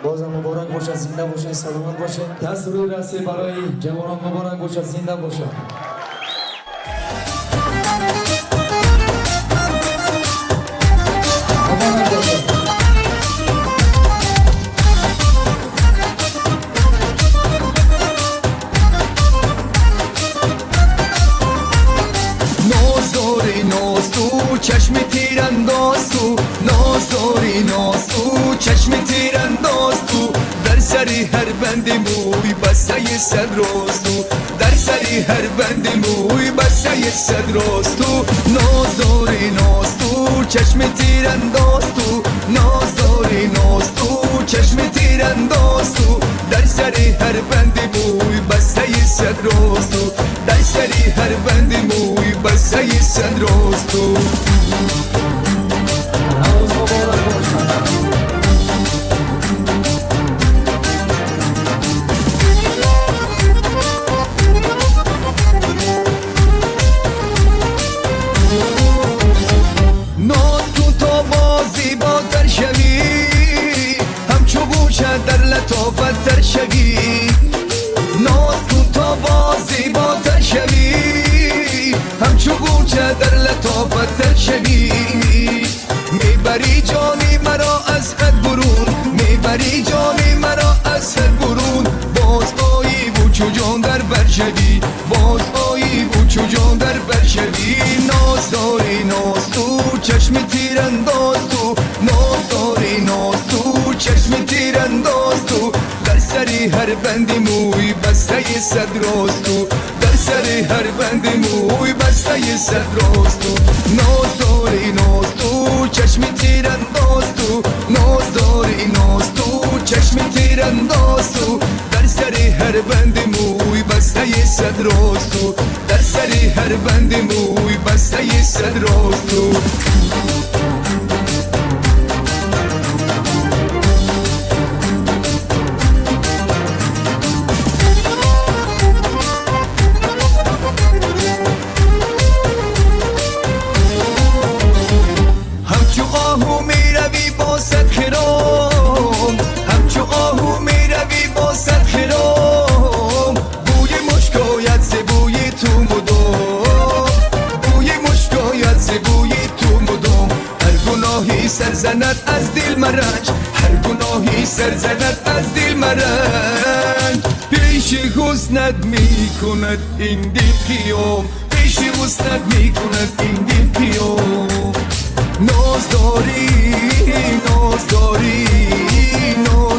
بازم مبارک باشد، زنده باشد، سلامت باشد. دست روی راسته برای جوانان مبارک باشد، زنده باشد. مبارک باشد. نازداری ناز تو چشم تیرانداز تو، نازداری ناز تو چشم تیرانداز تو، در سری هر بند موی بسه صد راز تو، در سری هر بند موی بسه صد راز تو. نازداری ناز تو چشم تیرانداز تو، نازداری ناز تو چشم تیرانداز تو، در سری هر بند موی بسه صد راز تو، در سری هر بند موی بسه صد راز تو. نوروز مبارک باشد. ناز کن تا بازی با در شوی، همچو گوشه در لطافت تر شوی. ناز کن تا بازی با در شوی، همچو گوشه در لطافت تر شوی. میبری جانی مرا از حد برون، میبری جانی مرا از حد برون. باز آیی و چو جان در بر شوی، باز آیی و چو جان در بر شوی. نازداری ناز تو چشم تیرانداز تو، نازداری ناز تو چشم تیرانداز تو، در سری هر بند موی بسته صد راز تو، در سری هر بند موی بسته صد راز تو. نازداری ناز تو چشم تیرانداز تو، نازداری ناز تو چشم تیرانداز تو، در سری هر بند موی بسته صد راز تو، در سری هر بند موی بسته صد راز تو. همچو آهو میروی با صد خرام، همچو آهو میروی با صد خرام. بوی مشکایت ز بوی تو مدام، بوی مشکایت ز بوی تو مدام. هر گناهی سر زند از دل مرنج، هر گناهی سر زند از دل مرنج. پیش حسنت میکند این دل قیام، پیش حسنت میکند این دل قیام. نازداری نازداری ناز